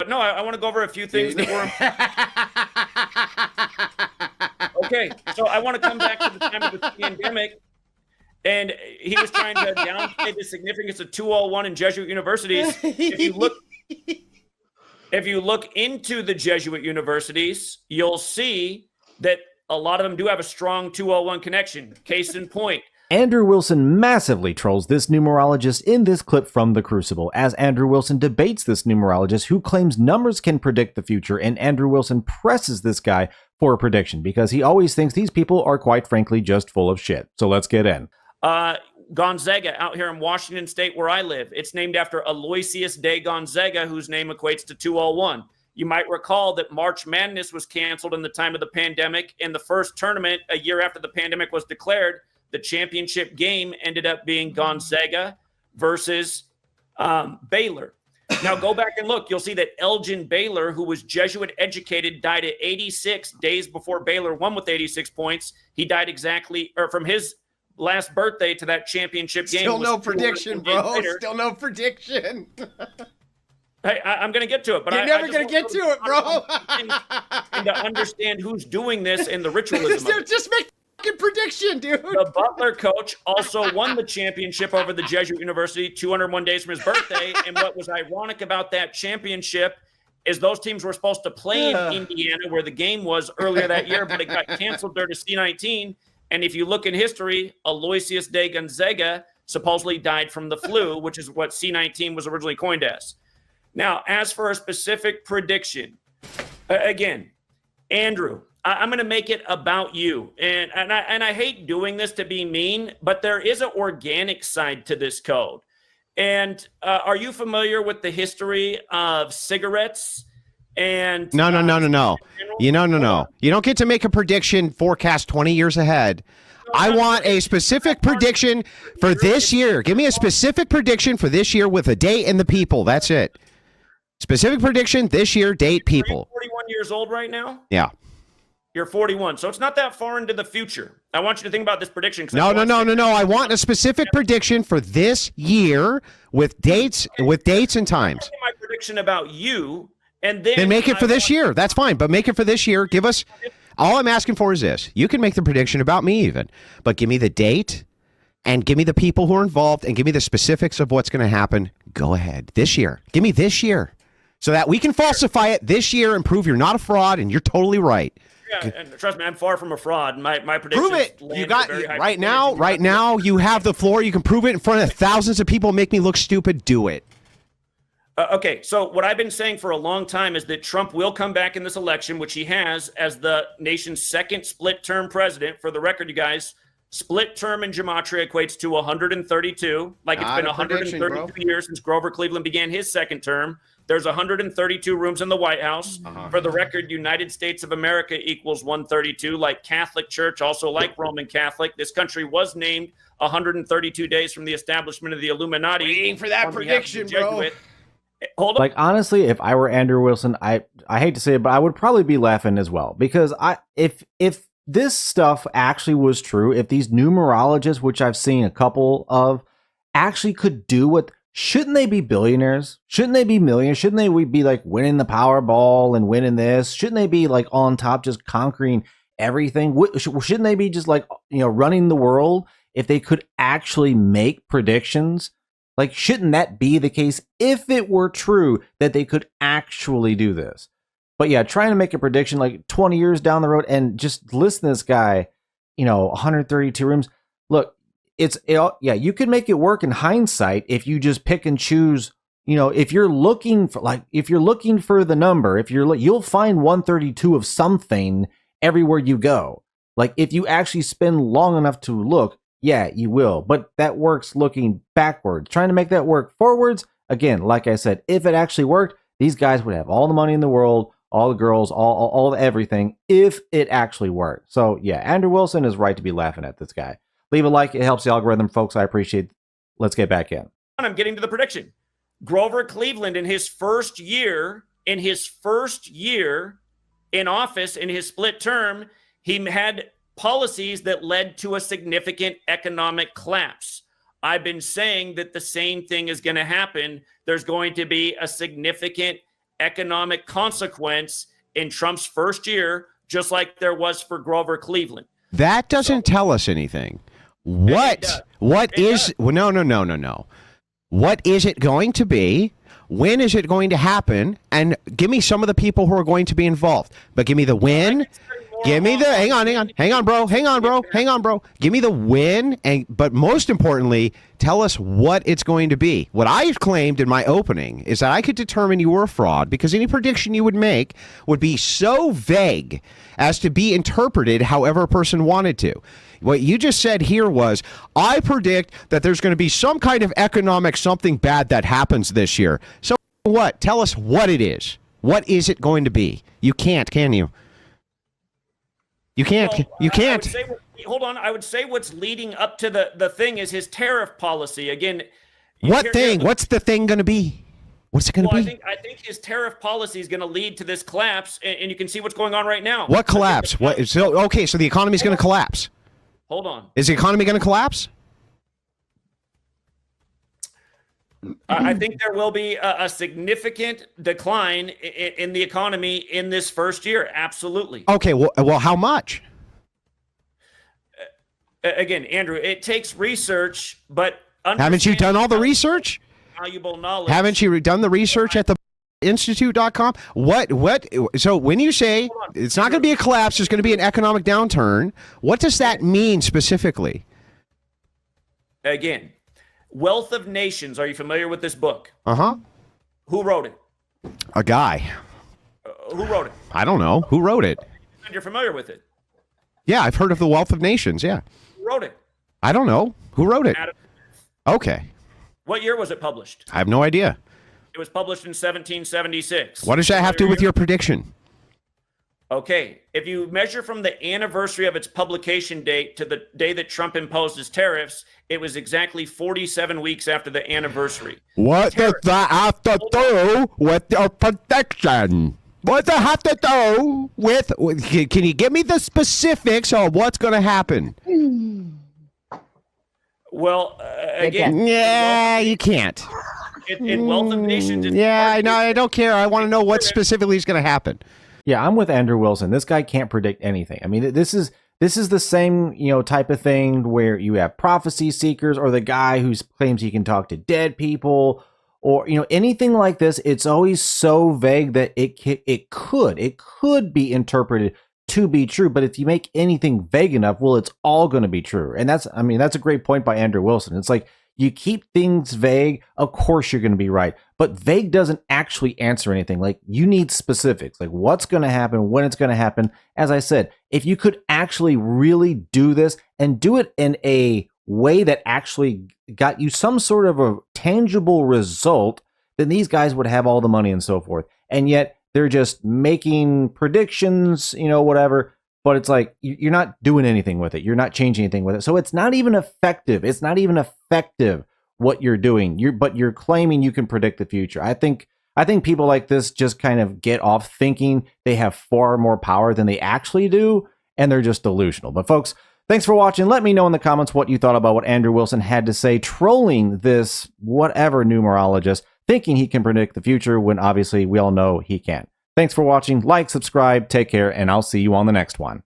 But no, I want to go over a few things that were. Okay, so I want to come back to the time of the pandemic, and he was trying to downplay the significance of 201 in Jesuit universities. If you look into the Jesuit universities, you'll see that a lot of them do have a strong 201 connection. Case in point. Andrew Wilson massively trolls this numerologist in this clip from The Crucible, as Andrew Wilson debates this numerologist who claims numbers can predict the future, and Andrew Wilson presses this guy for a prediction because he always thinks these people are quite frankly just full of shit. So let's get in. Gonzaga out here in Washington State where I live. It's named after Aloysius de Gonzaga, whose name equates to 201. You might recall that March Madness was canceled in the time of the pandemic, and the first tournament a year after the pandemic was declared, the championship game ended up being Gonzaga versus Baylor. Now go back and look. You'll see that Elgin Baylor, who was Jesuit educated, died at 86 days before Baylor won with 86 points. He died exactly, or from his last birthday to that championship game. Still no prediction, bro. Still no prediction. Hey, I'm going to get to it, but you're never going to get to it, bro. And to understand who's doing this and the ritualism. Just make a prediction, dude. The Butler coach also won the championship over the Jesuit University 201 days from his birthday. And what was ironic about that championship is those teams were supposed to play in Indiana, where the game was earlier that year, but it got canceled due to C-19. And if you look in history, Aloysius de Gonzaga supposedly died from the flu, which is what C-19 was originally coined as. Now, as for a specific prediction, again, Andrew, I'm going to make it about you. And I hate doing this to be mean, but there is an organic side to this code. And are you familiar with the history of cigarettes? And No. You don't get to make a prediction forecast 20 years ahead. I want a specific prediction for this year. Give me a specific prediction for this year with a date and the people. That's it. Specific prediction this year, date, people. 41 years old right now? Yeah. You're 41, so it's not that far into the future. I want you to think about this prediction. No. I want a specific prediction for this year with dates and times. My prediction about you, and then make it for this year. That's fine, but make it for this year. Give us. All I'm asking for is this: you can make the prediction about me, even, but give me the date, and give me the people who are involved, and give me the specifics of what's going to happen. Go ahead, this year. Give me this year, so that we can falsify it this year and prove you're not a fraud and you're totally right. Yeah, and trust me, I'm far from a fraud. My prediction. Prove it. You got right now. Right now, you have the floor. You can prove it in front of thousands of people. Make me look stupid. Do it. Okay, so what I've been saying for a long time is that Trump will come back in this election, which he has, as the nation's second split-term president. For the record, you guys, split term in gematria equates to 132. Like it's been 132 years since Grover Cleveland began his second term. There's 132 rooms in the White House. For the record, United States of America equals 132, like Catholic Church, also like Roman Catholic. This country was named 132 days from the establishment of the Illuminati. Waiting for that prediction, bro. Hold on. Like, honestly, if I were Andrew Wilson, I hate to say it, but I would probably be laughing as well, because if this stuff actually was true, if these numerologists, which I've seen a couple of, actually could do what, shouldn't they be billionaires? Shouldn't they be millionaires? Shouldn't they be like winning the Powerball and winning this? Shouldn't they be like on top, just conquering everything? Shouldn't they be just like, running the world if they could actually make predictions? Like, shouldn't that be the case if it were true that they could actually do this? But yeah, trying to make a prediction like 20 years down the road and just listen to this guy, 132 rooms. Look, you could make it work in hindsight if you just pick and choose. If you're looking for the number, you'll find 132 of something everywhere you go. Like, if you actually spend long enough to look, yeah, you will. But that works looking backwards. Trying to make that work forwards, again, like I said, if it actually worked, these guys would have all the money in the world, all the girls, all everything, if it actually worked. So yeah, Andrew Wilson is right to be laughing at this guy. Leave a like. It helps the algorithm, folks. I appreciate it. Let's get back in. I'm getting to the prediction. Grover Cleveland, in his first year in office, in his split term, he had policies that led to a significant economic collapse. I've been saying that the same thing is going to happen. There's going to be a significant economic consequence in Trump's first year, just like there was for Grover Cleveland. That doesn't tell us anything. What is no. What is it going to be? When is it going to happen? And give me some of the people who are going to be involved. But give me the when. Give me the hang on, bro. Give me the when, but most importantly, tell us what it's going to be. What I claimed in my opening is that I could determine you were a fraud because any prediction you would make would be so vague as to be interpreted however a person wanted to. What you just said here was, I predict that there's going to be some kind of economic something bad that happens this year. So what? Tell us what it is. What is it going to be? You can't, can you? You can't. Well, you can't. Hold on. I would say what's leading up to the thing is his tariff policy. Again, what thing? What's the thing going to be? What's it going to be? I think his tariff policy is going to lead to this collapse, and you can see what's going on right now. What collapse? What? So the economy is going to collapse. Hold on. Is the economy going to collapse? I think there will be a significant decline in the economy in this first year. Absolutely. Okay. Well, how much? Again, Andrew, it takes research, but haven't you done all the research? Valuable knowledge. Haven't you done the research at the institute.com? What? So when you say it's not going to be a collapse, there's going to be an economic downturn, what does that mean specifically? Again, Wealth of Nations. Are you familiar with this book? Uh-huh. Who wrote it? A guy. Who wrote it? I don't know. Who wrote it? You're familiar with it? Yeah, I've heard of the Wealth of Nations, yeah. Who wrote it? I don't know. Who wrote it? Okay. What year was it published? I have no idea. It was published in 1776. What does that have to do with your prediction? Okay. If you measure from the anniversary of its publication date to the day that Trump imposed his tariffs, it was exactly 47 weeks after the anniversary. What does that have to do with your prediction? What does that have to do with... Can you give me the specifics of what's going to happen? Well, again... Yeah, you can't. In Wealth of Nations... Yeah, I know. I don't care. I want to know what specifically is going to happen. Yeah, I'm with Andrew Wilson. This guy can't predict anything. I mean, this is the same, type of thing where you have prophecy seekers or the guy who claims he can talk to dead people or, anything like this. It's always so vague that it could be interpreted to be true. But if you make anything vague enough, well, it's all going to be true. And that's a great point by Andrew Wilson. It's like, you keep things vague, of course you're going to be right. But vague doesn't actually answer anything. Like, you need specifics, like what's going to happen, when it's going to happen. As I said, if you could actually really do this and do it in a way that actually got you some sort of a tangible result, then these guys would have all the money and so forth. And yet they're just making predictions, whatever. But it's like, you're not doing anything with it. You're not changing anything with it. So it's not even effective. It's not even effective what you're doing. But you're claiming you can predict the future. I think people like this just kind of get off thinking they have far more power than they actually do. And they're just delusional. But folks, thanks for watching. Let me know in the comments what you thought about what Andrew Wilson had to say, trolling this whatever numerologist, thinking he can predict the future when obviously we all know he can't. Thanks for watching. Like, subscribe, take care, and I'll see you on the next one.